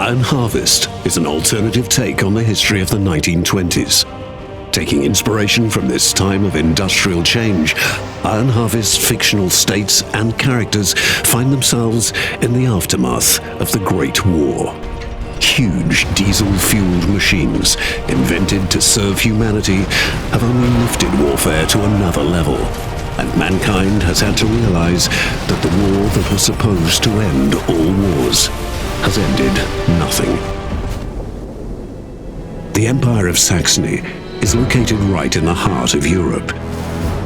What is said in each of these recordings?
Iron Harvest is an alternative take on the history of the 1920s. Taking inspiration from this time of industrial change, Iron Harvest's fictional states and characters find themselves in the aftermath of the Great War. Huge diesel-fueled machines, invented to serve humanity, have only lifted warfare to another level, and mankind has had to realize that the war that was supposed to end all wars has ended nothing. The Empire of Saxony is located right in the heart of Europe.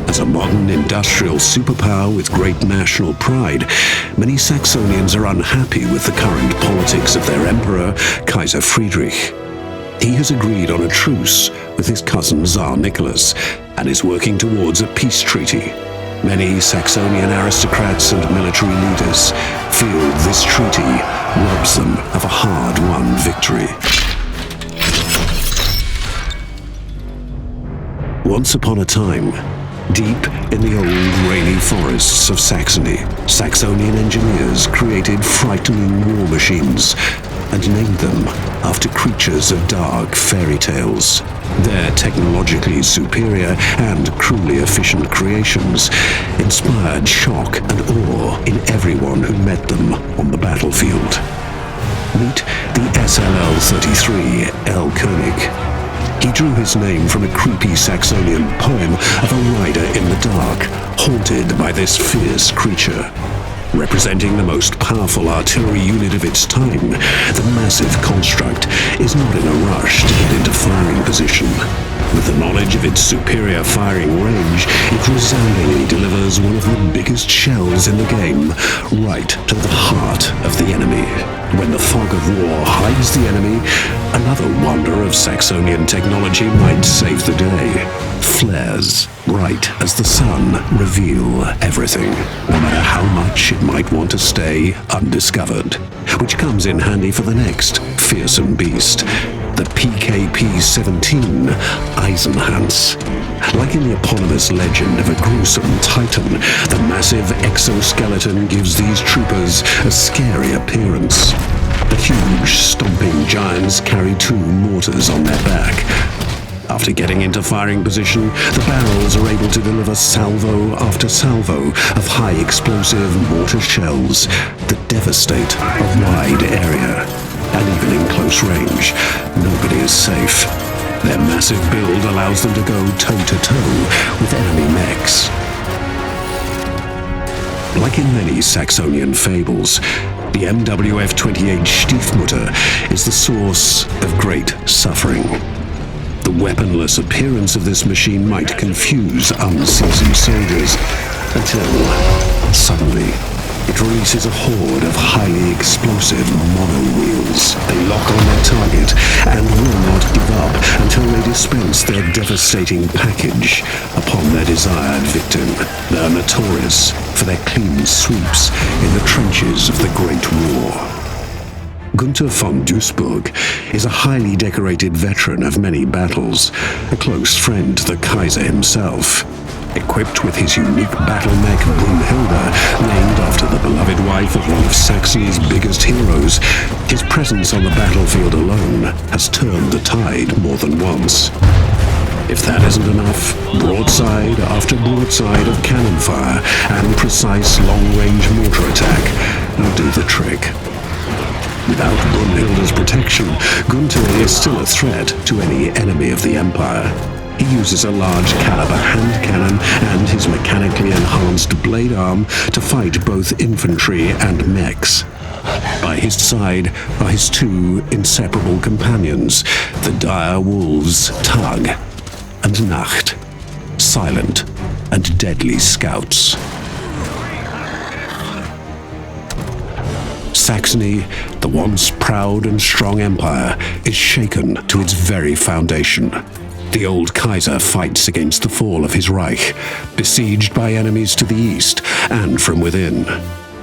As a modern industrial superpower with great national pride, many Saxonians are unhappy with the current politics of their emperor, Kaiser Friedrich. He has agreed on a truce with his cousin Tsar Nicholas and is working towards a peace treaty. Many Saxonian aristocrats and military leaders feel this treaty robs them of a hard-won victory. Once upon a time, deep in the old rainy forests of Saxony, Saxonian engineers created frightening war machines and named them after creatures of dark fairy tales. Their technologically superior and cruelly efficient creations inspired shock and awe in everyone who met them on the battlefield. Meet the SLL-33 L. Koenig. He drew his name from a creepy Saxonian poem of a rider in the dark, haunted by this fierce creature. Representing the most powerful artillery unit of its time, the massive construct is not in a rush to get into firing position. With the knowledge of its superior firing range, it resoundingly delivers one of the biggest shells in the game, right to the heart of the enemy. When the fog of war hides the enemy, another wonder of Saxonian technology might save the day. Flares, bright as the sun, reveal everything, no matter how much it might want to stay undiscovered. Which comes in handy for the next fearsome beast, the PKP-17 Eisenhans. Like in the eponymous legend of a gruesome titan, the massive exoskeleton gives these troopers a scary appearance. The huge, stomping giants carry two mortars on their back. After getting into firing position, the barrels are able to deliver salvo after salvo of high-explosive mortar shells that devastate a wide area. And even in close range, nobody is safe. Their massive build allows them to go toe-to-toe with enemy mechs. Like in many Saxonian fables, the MWF-28 Stiefmutter is the source of great suffering. The weaponless appearance of this machine might confuse unseasoned soldiers until, suddenly, it releases a horde of highly explosive mono-wheels. They lock on their target and will not give up until they dispense their devastating package upon their desired victim. They are notorious for their clean sweeps in the trenches of the Great War. Gunther von Duisburg is a highly decorated veteran of many battles, a close friend to the Kaiser himself. Equipped with his unique battle mech Brunhilde, named after the beloved wife of one of Saxony's biggest heroes, his presence on the battlefield alone has turned the tide more than once. If that isn't enough, broadside after broadside of cannon fire and precise long-range mortar attack will do the trick. Without Brunhilde's protection, Gunther is still a threat to any enemy of the Empire. He uses a large caliber hand cannon and his mechanically enhanced blade arm to fight both infantry and mechs. By his side are his two inseparable companions, the dire wolves Tag and Nacht, silent and deadly scouts. Saxony, the once proud and strong empire, is shaken to its very foundation. The old Kaiser fights against the fall of his Reich, besieged by enemies to the east and from within.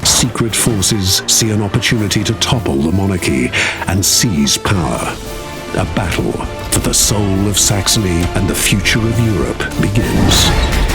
Secret forces see an opportunity to topple the monarchy and seize power. A battle for the soul of Saxony and the future of Europe begins.